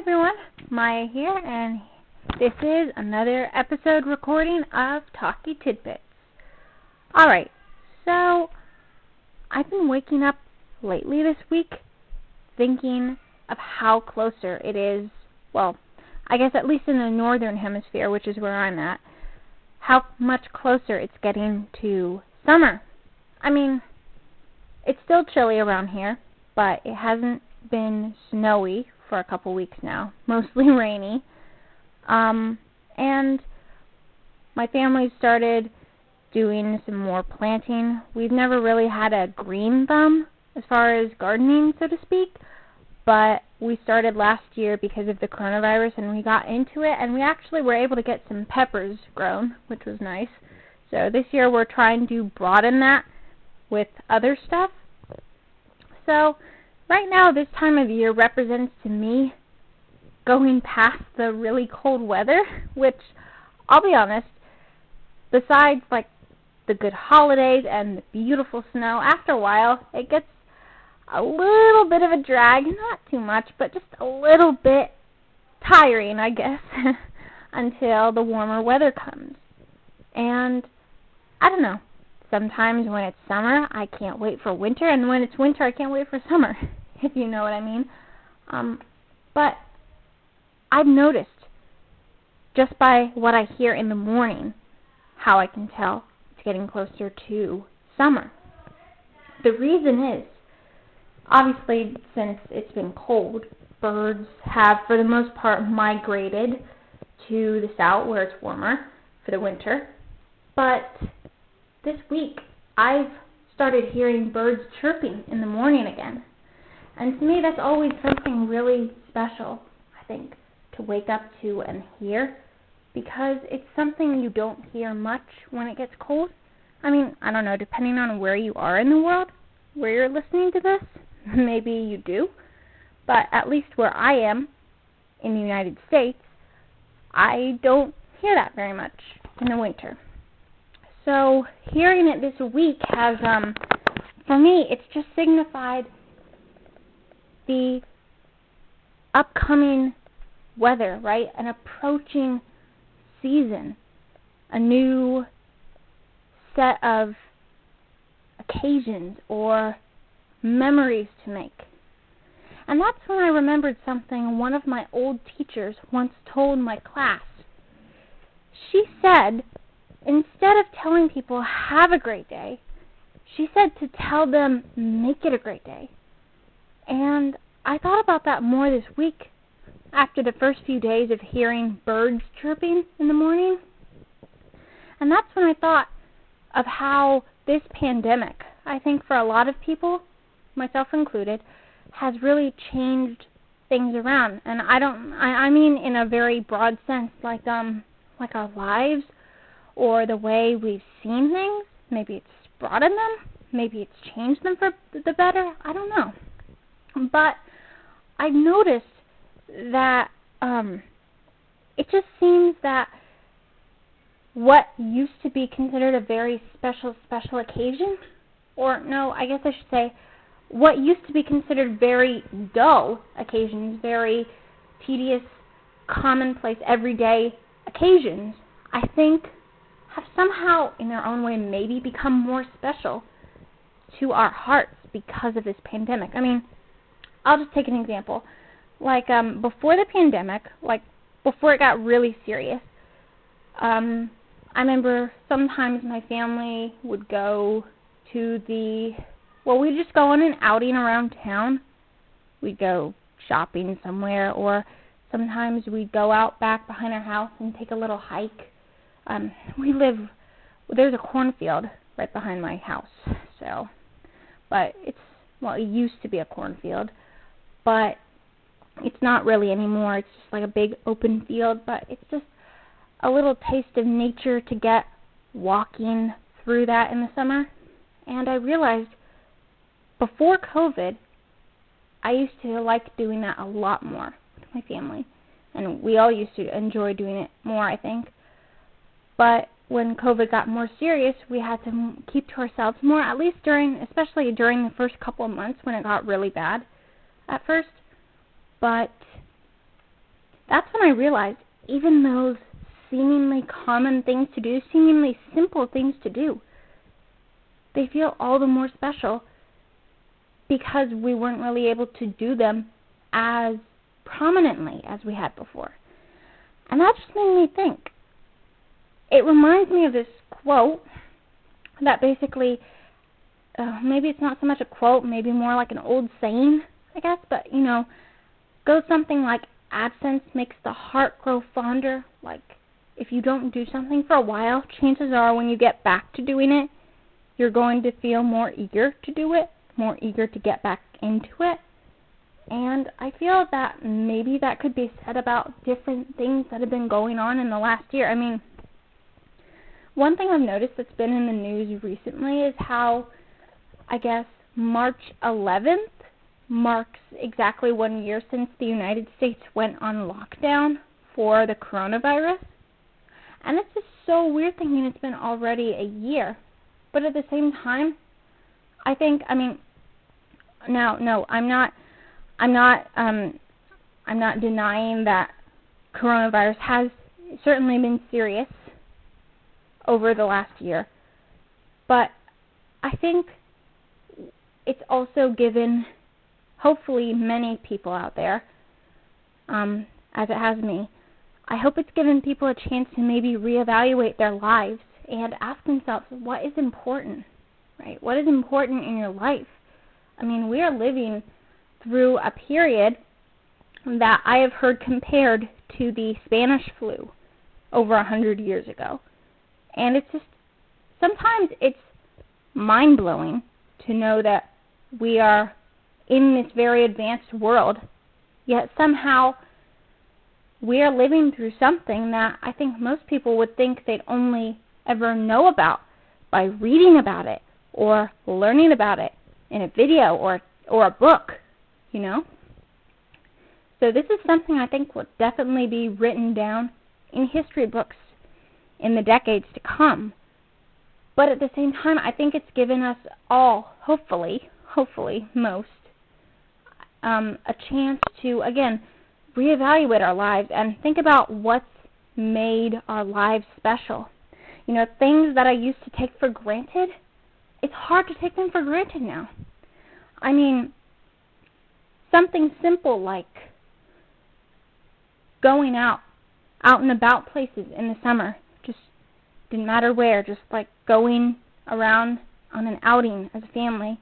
everyone, Maia here, and this is another episode recording of Talky Tidbits. Alright, so I've been waking up lately this week thinking of how closer it is, well, I guess at least in the northern hemisphere, which is where I'm at, how much closer it's getting to summer. I mean, it's still chilly around here, but it hasn't been snowy for a couple weeks now, mostly rainy. And my family started doing some more planting. We've never really had a green thumb as far as gardening, so to speak, but we started last year because of the coronavirus, and we got into it, and we actually were able to get some peppers grown, which was nice. So this year we're trying to broaden that with other stuff. So right now, this time of year represents to me going past the really cold weather, which, I'll be honest, besides like the good holidays and the beautiful snow, after a while it gets a little bit of a drag, not too much, but just a little bit tiring, I guess, until the warmer weather comes. And I don't know. Sometimes when it's summer, I can't wait for winter, and when it's winter, I can't wait for summer, if you know what I mean. But I've noticed, just by what I hear in the morning, how I can tell it's getting closer to summer. The reason is, obviously, since it's been cold, birds have, for the most part, migrated to the south where it's warmer for the winter. But this week, I've started hearing birds chirping in the morning again. And to me, that's always something really special, I think, to wake up to and hear, because it's something you don't hear much when it gets cold. I mean, I don't know, depending on where you are in the world, where you're listening to this, maybe you do. But at least where I am, in the United States, I don't hear that very much in the winter. So hearing it this week has, for me, it's just signified the upcoming weather, right? An approaching season, a new set of occasions or memories to make. And that's when I remembered something one of my old teachers once told my class. She said, instead of telling people, have a great day, she said to tell them, make it a great day. And I thought about that more this week after the first few days of hearing birds chirping in the morning. And that's when I thought of how this pandemic, I think for a lot of people, myself included, has really changed things around. And I mean in a very broad sense, like our lives, or the way we've seen things. Maybe it's broadened them, maybe it's changed them for the better, I don't know. But I noticed that it just seems that what used to be considered a very special occasion, or no, I guess I should say, what used to be considered very dull occasions, very tedious, commonplace, everyday occasions, I think have somehow, in their own way, maybe become more special to our hearts because of this pandemic. I mean, I'll just take an example. Like, before the pandemic, like, before it got really serious, I remember sometimes my family would go to we'd just go on an outing around town. We'd go shopping somewhere, or sometimes we'd go out back behind our house and take a little hike. There's a cornfield right behind my house, but it used to be a cornfield, but it's not really anymore. It's just like a big open field, but it's just a little taste of nature to get walking through that in the summer. And I realized before COVID, I used to like doing that a lot more with my family, and we all used to enjoy doing it more, I think. But when COVID got more serious, we had to keep to ourselves more, at least especially during the first couple of months when it got really bad at first. But that's when I realized even those seemingly common things to do, seemingly simple things to do, they feel all the more special because we weren't really able to do them as prominently as we had before. And that just made me think. It reminds me of this quote that basically, maybe it's not so much a quote, maybe more like an old saying, I guess, but, goes something like, absence makes the heart grow fonder. Like, if you don't do something for a while, chances are when you get back to doing it, you're going to feel more eager to do it, more eager to get back into it. And I feel that maybe that could be said about different things that have been going on in the last year. I mean, one thing I've noticed that's been in the news recently is how, I guess, March 11th marks exactly 1 year since the United States went on lockdown for the coronavirus. And it's just so weird thinking it's been already a year. But at the same time, I think, no, I'm not denying that coronavirus has certainly been serious over the last year. But I think it's also given, hopefully, many people out there, as it has me, I hope it's given people a chance to maybe reevaluate their lives and ask themselves, what is important, right? What is important in your life? I mean, we are living through a period that I have heard compared to the Spanish flu over 100 years ago. And it's just, sometimes it's mind-blowing to know that we are in this very advanced world, yet somehow we are living through something that I think most people would think they'd only ever know about by reading about it or learning about it in a video or a book, So this is something I think will definitely be written down in history books in the decades to come. But at the same time, I think it's given us all, hopefully most, a chance to, again, reevaluate our lives and think about what's made our lives special. Things that I used to take for granted, it's hard to take them for granted now. I mean, something simple like going out and about places in the summer, just didn't matter where, just like going around on an outing as a family.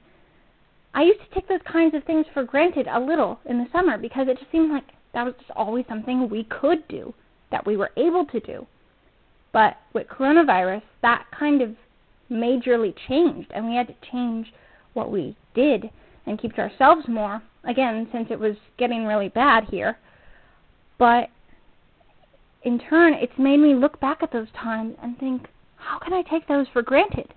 I used to take those kinds of things for granted a little in the summer because it just seemed like that was just always something we could do, that we were able to do. But with coronavirus, that kind of majorly changed, and we had to change what we did and keep to ourselves more, again, since it was getting really bad here. But in turn, it's made me look back at those times and think, how can I take those for granted?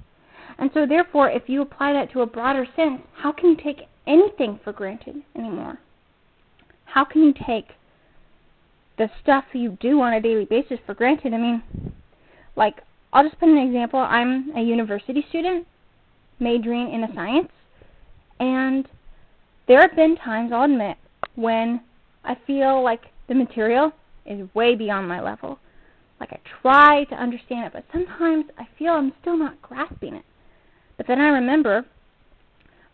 And so therefore, if you apply that to a broader sense, how can you take anything for granted anymore? How can you take the stuff you do on a daily basis for granted? I mean, like, I'll just put an example. I'm a university student majoring in a science, and there have been times, I'll admit, when I feel like the material is way beyond my level. Like, I try to understand it, but sometimes I feel I'm still not grasping it. But then I remember,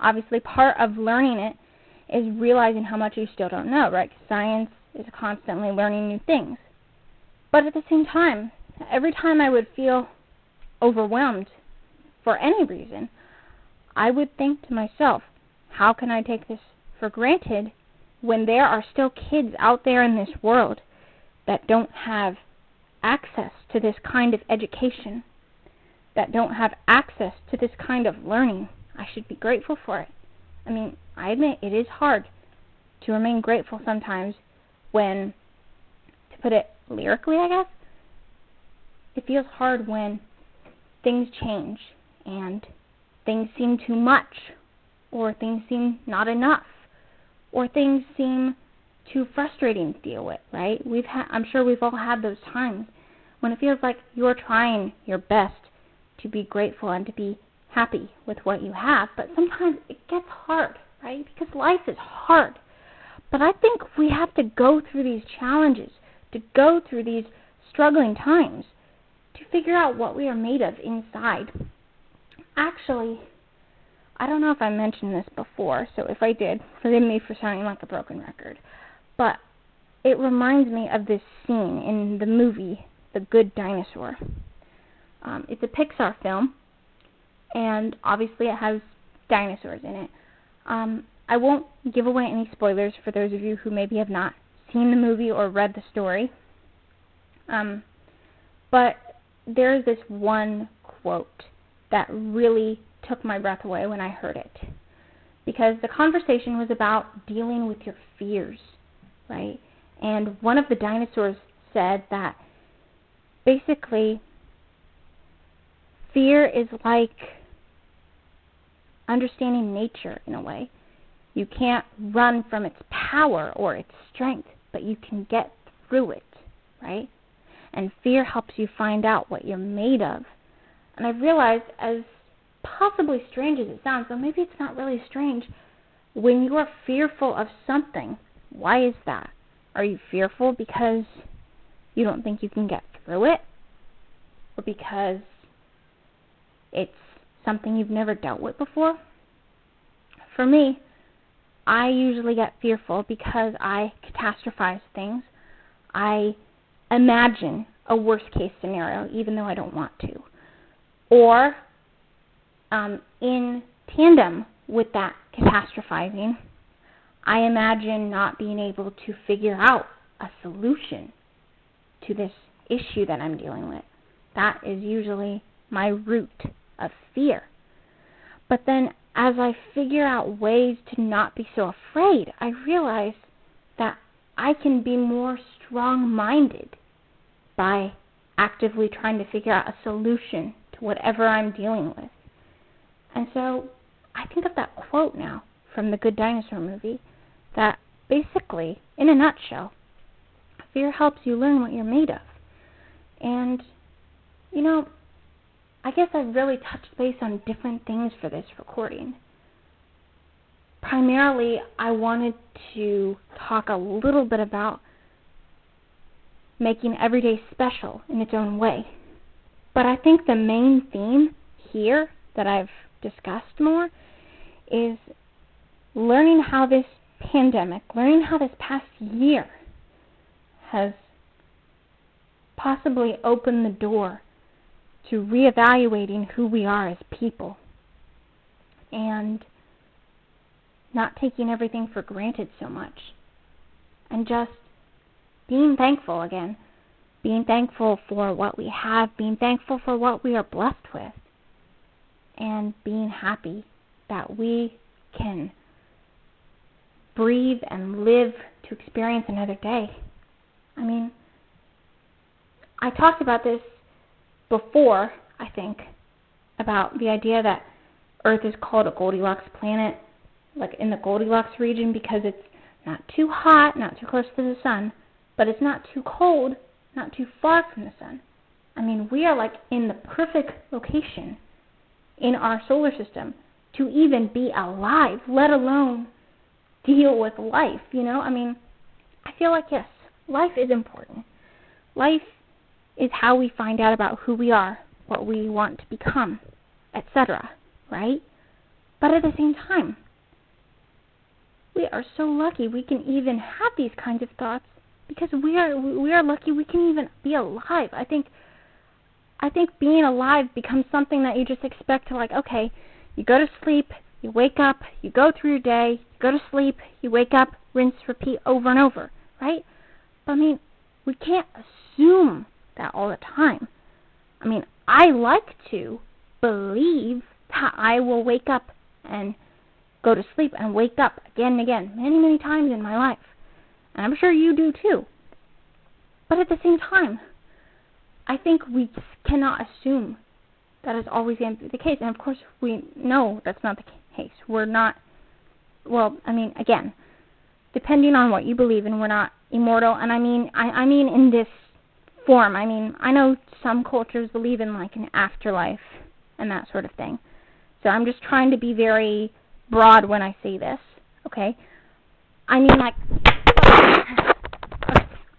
obviously, part of learning it is realizing how much you still don't know, right? 'Cause science is constantly learning new things. But at the same time, every time I would feel overwhelmed for any reason, I would think to myself, how can I take this for granted when there are still kids out there in this world that don't have access to this kind of education, that don't have access to this kind of learning? I should be grateful for it. I mean, I admit it is hard to remain grateful sometimes when, to put it lyrically, I guess, it feels hard when things change and things seem too much, or things seem not enough, or things seem too frustrating to deal with, right? I'm sure we've all had those times when it feels like you're trying your best to be grateful and to be happy with what you have, but sometimes it gets hard, right? Because life is hard. But I think we have to go through these challenges to go through these struggling times, to figure out what we are made of inside. Actually, I don't know if I mentioned this before, so if I did, forgive me for sounding like a broken record, but it reminds me of this scene in the movie The Good Dinosaur. It's a Pixar film, and obviously it has dinosaurs in it. I won't give away any spoilers for those of you who maybe have not seen the movie or read the story. But there's this one quote that really took my breath away when I heard it. Because the conversation was about dealing with your fears, right? And one of the dinosaurs said that basically fear is like understanding nature in a way. You can't run from its power or its strength, but you can get through it, right? And fear helps you find out what you're made of. And I've realized, as possibly strange as it sounds, so maybe it's not really strange, when you are fearful of something, why is that? Are you fearful because you don't think you can get through it? Or because it's something you've never dealt with before? For me, I usually get fearful because I catastrophize things. I imagine a worst case scenario even though I don't want to. Or in tandem with that catastrophizing, I imagine not being able to figure out a solution to this issue that I'm dealing with. That is usually my root of fear. But then as I figure out ways to not be so afraid, I realize that I can be more strong-minded by actively trying to figure out a solution to whatever I'm dealing with. And so I think of that quote now from the Good Dinosaur movie that basically, in a nutshell, fear helps you learn what you're made of. And, you know, I guess I've really touched base on different things for this recording. Primarily, I wanted to talk a little bit about making every day special in its own way. But I think the main theme here that I've discussed more is learning how this pandemic, learning how this past year has possibly opened the door to reevaluating who we are as people and not taking everything for granted so much and just being thankful again, being thankful for what we have, being thankful for what we are blessed with, and being happy that we can breathe and live to experience another day. I mean, I talked about this before, I think, about the idea that Earth is called a Goldilocks planet, like in the Goldilocks region, because it's not too hot, not too close to the sun, but it's not too cold, not too far from the sun. I mean, we are like in the perfect location in our solar system to even be alive, let alone deal with life, you know? I mean, I feel like, yes, life is important. Life is how we find out about who we are, what we want to become, etcetera, right? But at the same time, we are so lucky we can even have these kinds of thoughts because we are lucky we can even be alive. I think being alive becomes something that you just expect to, like, okay, you go to sleep, you wake up, you go through your day, you go to sleep, you wake up, rinse, repeat over and over, right? But I mean, we can't assume that all the time. I mean, I like to believe that I will wake up and go to sleep and wake up again and again, many, many times in my life. And I'm sure you do too. But at the same time, I think we cannot assume that is always going to be the case. And of course, we know that's not the case. We're not, well, I mean, again, depending on what you believe in, we're not immortal. And I mean in this form. I mean, I know some cultures believe in like an afterlife and that sort of thing. So I'm just trying to be very broad when I say this, okay? I mean, like,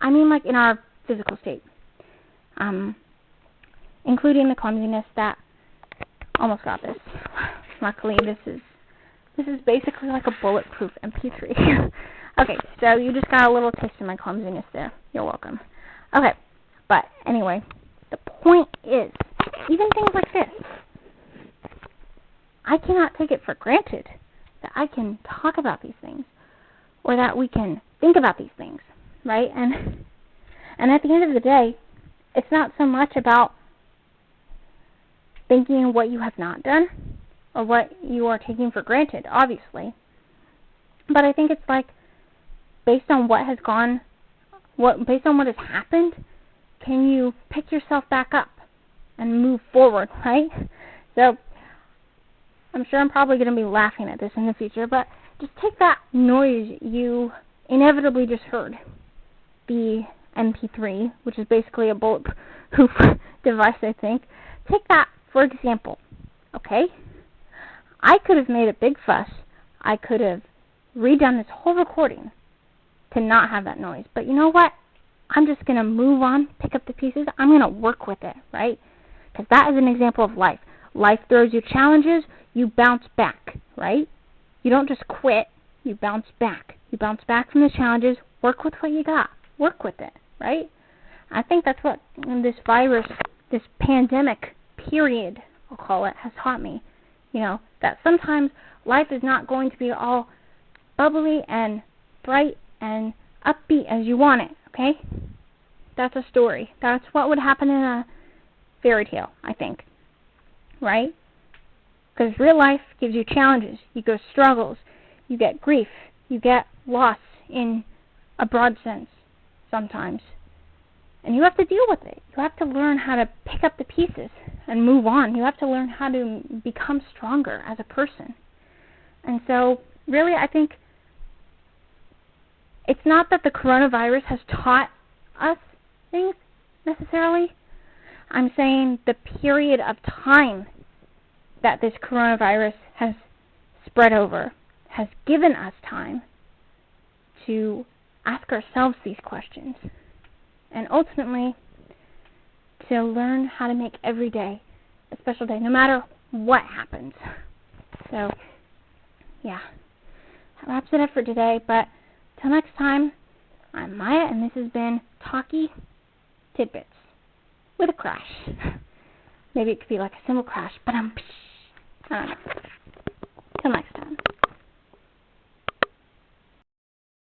I mean like in our physical state. Including the clumsiness that almost got this. Luckily, this is basically like a bulletproof MP3. Okay, so you just got a little taste of my clumsiness there. You're welcome. Okay, but anyway, the point is, even things like this, I cannot take it for granted that I can talk about these things, or that we can think about these things, right? And at the end of the day, it's not so much about thinking what you have not done, or what you are taking for granted, obviously. But I think it's like, based on what has happened, can you pick yourself back up and move forward, right? So, I'm sure I'm probably going to be laughing at this in the future, but just take that noise you inevitably just heard, the MP3, which is basically a bulletproof device, I think. Take that, for example, okay? I could have made a big fuss. I could have redone this whole recording to not have that noise. But you know what? I'm just going to move on, pick up the pieces. I'm going to work with it, right? Because that is an example of life. Life throws you challenges. You bounce back, right? You don't just quit. You bounce back. You bounce back from the challenges. Work with what you got. Work with it, right? I think that's what this virus, this pandemic period, I'll call it, has taught me. You know, that sometimes life is not going to be all bubbly and bright and upbeat as you want it, okay? That's a story. That's what would happen in a fairy tale, I think, right? Because real life gives you challenges. You go struggles. You get grief. You get loss in a broad sense sometimes. And you have to deal with it. You have to learn how to pick up the pieces and move on. You have to learn how to become stronger as a person. And so, really, I think it's not that the coronavirus has taught us things necessarily. I'm saying the period of time that this coronavirus has spread over has given us time to ask ourselves these questions. And ultimately, to learn how to make every day a special day, no matter what happens. So, yeah. That wraps it up for today. But till next time, I'm Maya, and this has been Talky Tidbits with a crash. Maybe it could be like a simple crash, but I don't know. Till next time.